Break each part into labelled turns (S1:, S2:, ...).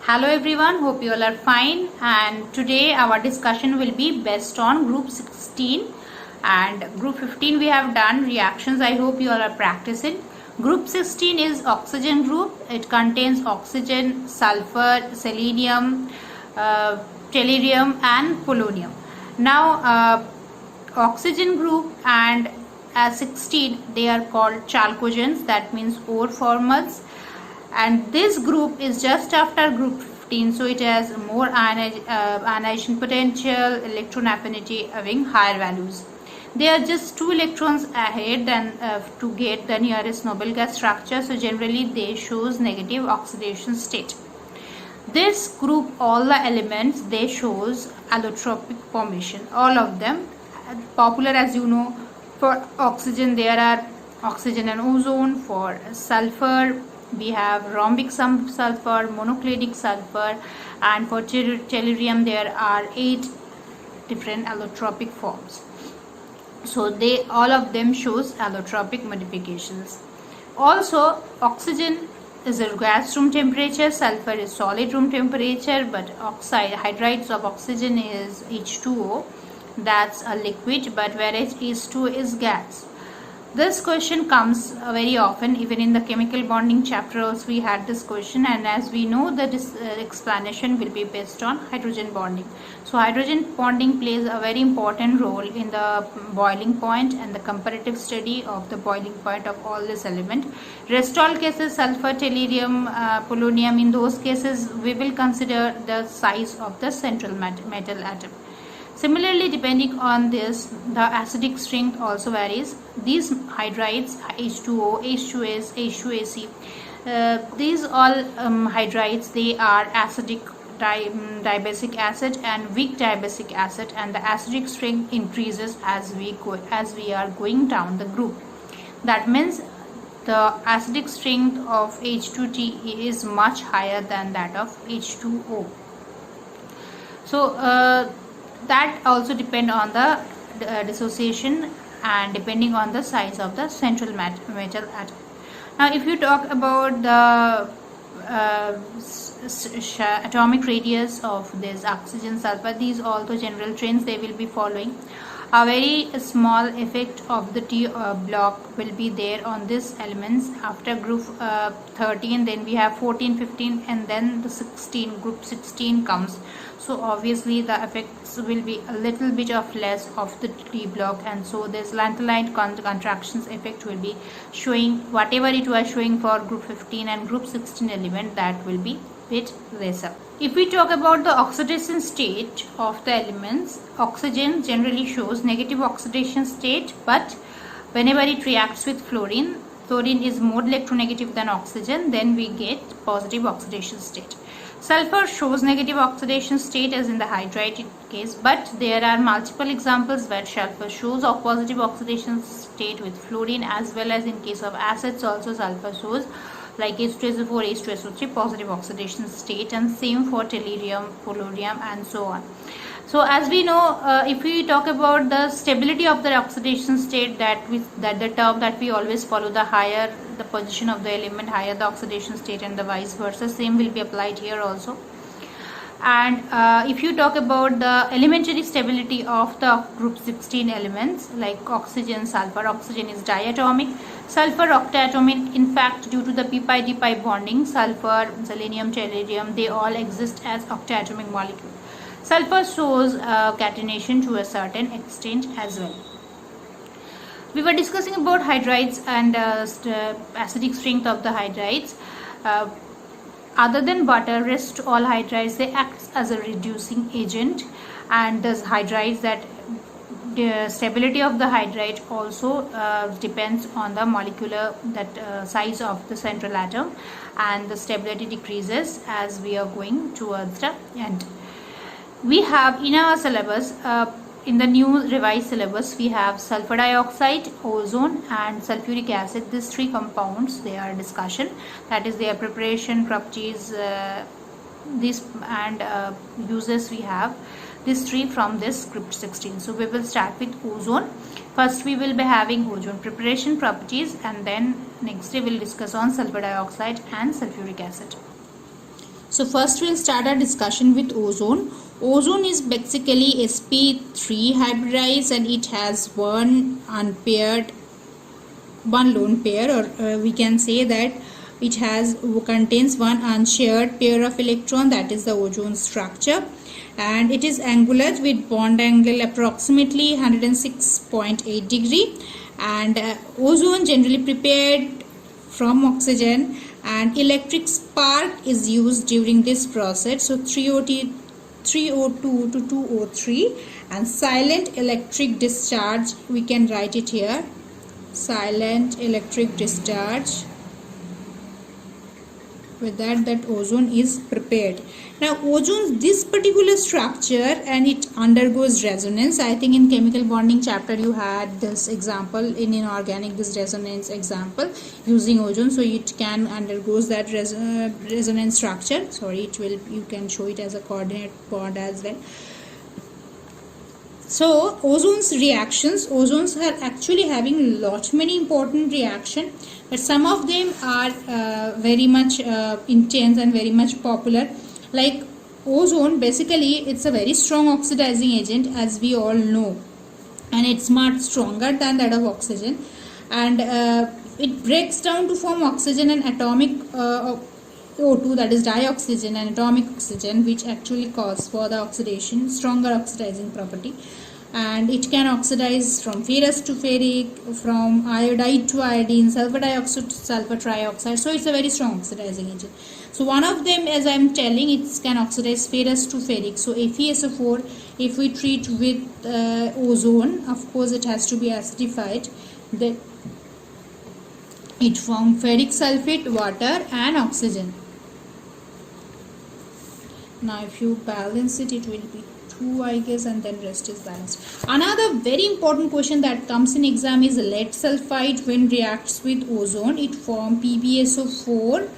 S1: Hello everyone, hope you all are fine, and today our discussion will be based on group 16 and group 15 we have done reactions. I hope you all are practicing. Group 16 is oxygen group. It contains oxygen, sulfur, selenium, tellurium and polonium. Now oxygen group and 16 they are called chalcogens, that means ore formals, and this group is just after group 15, so it has more ionization potential, electron affinity having higher values. They are just 2 electrons ahead than to get the nearest noble gas structure, so generally they shows negative oxidation state. This group, all the elements, they shows allotropic formation, all of them. Popular, as you know, for oxygen there are oxygen and ozone. For sulfur we have rhombic sulfur, monoclinic sulfur, and for tellurium there are 8 different allotropic forms. So they all of them shows allotropic modifications. Also, oxygen is a gas room temperature, sulfur is solid room temperature, but hydrides of oxygen is H2O, that's a liquid, but whereas H2O is gas. This question comes very often, even in the chemical bonding chapter also we had this question, and as we know that this explanation will be based on hydrogen bonding. So hydrogen bonding plays a very important role in the boiling point and the comparative study of the boiling point of all this element. Rest all cases, sulfur, tellurium, polonium, in those cases we will consider the size of the central metal atom. Similarly, depending on this, the acidic strength also varies. These hydrides, H2O, H2S, H2AC, these all hydrides, they are acidic dibasic acid and weak dibasic acid, and the acidic strength increases as we are going down the group. That means the acidic strength of H2T is much higher than that of H2O. So that also depend on the dissociation and depending on the size of the central metal atom. Now if you talk about the atomic radius of this oxygen, sulfur, these all the general trends they will be following. A very small effect of the T block will be there on these elements. After group 13, then we have 14, 15, and then the 16, group 16 comes. So obviously the effects will be a little bit of less of the T block, and so this lanthanide contractions effect will be showing, whatever it was showing for group 15 and group 16 element, that will be bit lesser. If we talk about the oxidation state of the elements, oxygen generally shows negative oxidation state, but whenever it reacts with fluorine is more electronegative than oxygen, then we get positive oxidation state. Sulfur shows negative oxidation state as in the hydride case, but there are multiple examples where sulfur shows a positive oxidation state with fluorine, as well as in case of acids also sulfur shows, like H2SO4, H2SO3, positive oxidation state, and same for tellurium, polonium, and so on. So as we know, if we talk about the stability of the oxidation state, that the term that we always follow, the higher the position of the element, higher the oxidation state, and the vice versa, same will be applied here also. And if you talk about the elementary stability of the group 16 elements, like oxygen, sulfur, oxygen is diatomic, sulfur octatomic. In fact, due to the p-pi d-pi bonding, sulfur, selenium, tellurium, they all exist as octatomic molecules. Sulfur shows catenation to a certain extent as well. We were discussing about hydrides and acidic strength of the hydrides. Other than butter, rest all hydrides, they act as a reducing agent, and the hydrides, that the stability of the hydride also depends on the molecular size of the central atom, and the stability decreases as we are going towards the end. We have in our syllabus, in the new revised syllabus, we have sulfur dioxide, ozone, and sulfuric acid. These 3 compounds, they are discussion, that is their preparation, properties, this and uses. We have these 3 from this group 16. So we will start with ozone. First we will be having ozone preparation, properties, and then next day we will discuss on sulfur dioxide and sulfuric acid. So first we'll start our discussion with ozone. Ozone is basically sp3 hybridized, and it has one lone pair, or we can say that it contains one unshared pair of electron, that is the ozone structure, and it is angular with bond angle approximately 106.8 degree, and ozone generally prepared from oxygen, and electric spark is used during this process. So 302 to 2O3, and silent electric discharge, we can write it here, silent electric discharge. With that ozone is prepared. Now ozone, this particular structure, and it undergoes resonance. I think in chemical bonding chapter you had this example, in inorganic this resonance example using ozone. So it can undergoes that resonance structure. Sorry, you can show it as a coordinate bond as well. So ozone's reactions, ozones are actually having many important reaction, but some of them are very much intense and very much popular. Like ozone, basically it's a very strong oxidizing agent, as we all know, and it's much stronger than that of oxygen, and it breaks down to form oxygen and atomic O2, that is dioxygen, and atomic oxygen, which actually cause for the oxidation, stronger oxidizing property. And it can oxidize from ferrous to ferric, from iodide to iodine, sulfur dioxide to sulfur trioxide. So it's a very strong oxidizing agent. So one of them, as I am telling, it can oxidize ferrous to ferric. So FeSO4, if we treat with ozone, of course it has to be acidified. Then it forms ferric sulfate, water and oxygen. Now if you balance it, it will be 2, I guess, and then rest is balanced. Another very important question that comes in exam is lead sulfide. When reacts with ozone, it forms PbSO4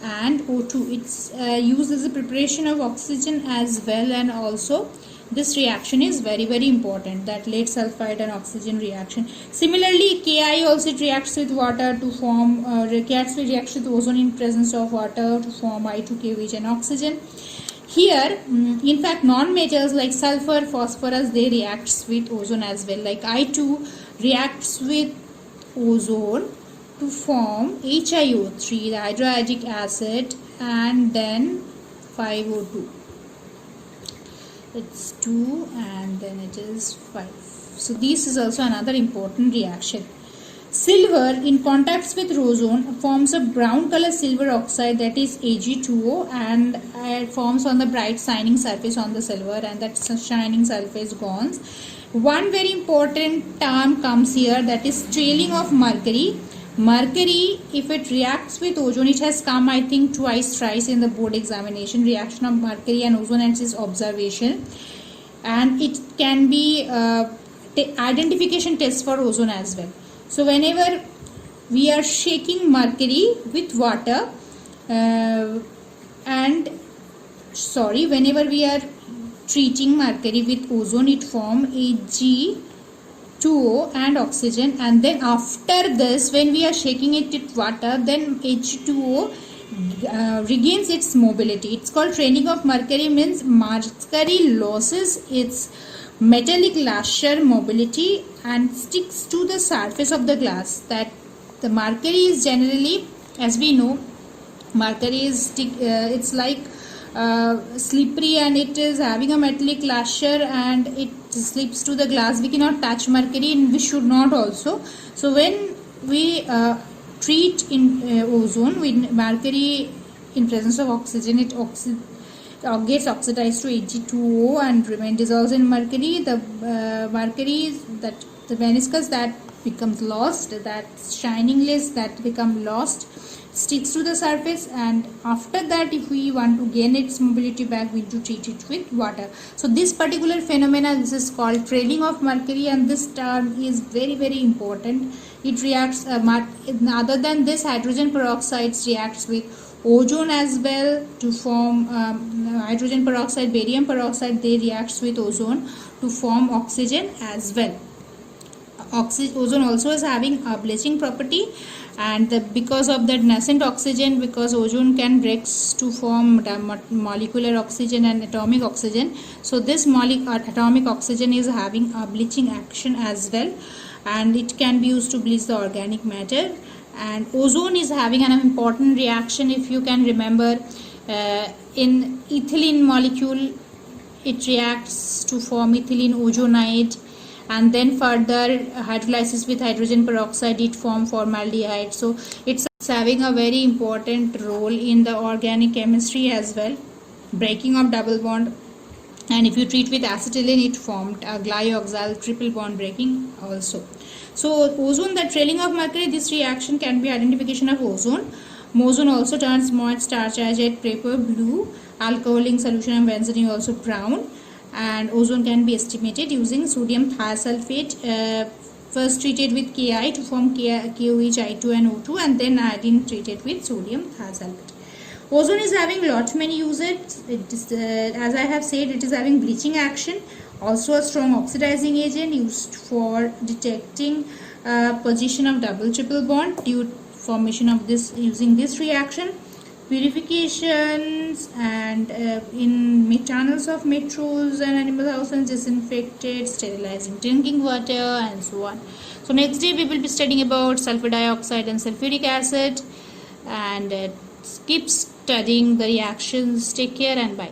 S1: and O2. It's used as a preparation of oxygen as well, and also this reaction is very important, that lead sulfide and oxygen reaction. Similarly, Ki also reacts with water to form reacts with ozone in presence of water to form I2K, and oxygen. Here, in fact, non-metals like sulfur, phosphorus, they reacts with ozone as well. Like I2 reacts with ozone to form HiO3, the hydroiodic acid, and then 5O2. It's 2 and then it is 5. So this is also another important reaction. Silver in contact with ozone forms a brown color silver oxide, that is Ag2O, and it forms on the bright shining surface on the silver, and that shining surface gone. One very important term comes here, that is trailing of mercury. Mercury, if it reacts with ozone, it has come I think thrice in the board examination, reaction of mercury and ozone and its observation, and it can be identification test for ozone as well. So whenever we are shaking mercury with water whenever we are treating mercury with ozone, it forms Ag2O and oxygen, and then after this, when we are shaking it with water, then H2O regains its mobility. It's called training of mercury, means mercury loses its metallic lasher mobility and sticks to the surface of the glass. That the mercury is generally, as we know, mercury is it's like slippery, and it is having a metallic lasher and it slips to the glass. We cannot touch mercury, and we should not also. So when we treat in ozone with mercury in presence of oxygen, it gets oxidized to Ag2O and remains dissolved in mercury. The mercury, that the meniscus, that becomes lost, that shining list that become lost, sticks to the surface, and after that, if we want to gain its mobility back, we need to treat it with water. So this particular phenomena, this is called trailing of mercury, and this term is very important. It reacts other than this, hydrogen peroxides reacts with ozone as well to form hydrogen peroxide, barium peroxide, they reacts with ozone to form oxygen as well. ozone also is having a bleaching property, and because of that nascent oxygen, because ozone can breaks to form molecular oxygen and atomic oxygen, so this atomic oxygen is having a bleaching action as well, and it can be used to bleach the organic matter. And ozone is having an important reaction, if you can remember, in ethylene molecule, it reacts to form ethylene ozonide, and then further hydrolysis with hydrogen peroxide, it form formaldehyde. So it's having a very important role in the organic chemistry as well, breaking of double bond. And if you treat with acetylene, it formed a glyoxyl triple bond breaking also. So ozone, the trailing of mercury, this reaction can be identification of ozone. Ozone also turns moist starch agate paper blue, alcohol in solution of benzene also brown. And ozone can be estimated using sodium thiosulfate, first treated with Ki to form KOH, I2 and O2, and then iodine treated with sodium thiosulfate. Ozone is having lot many uses. It is, as I have said, it is having bleaching action, also a strong oxidizing agent used for detecting position of double triple bond due to formation of this using this reaction, purifications, and in channels of metros and animal houses, disinfected, sterilizing drinking water, and so on. So next day we will be studying about sulfur dioxide and sulfuric acid, and keep studying the reactions. Take care and bye.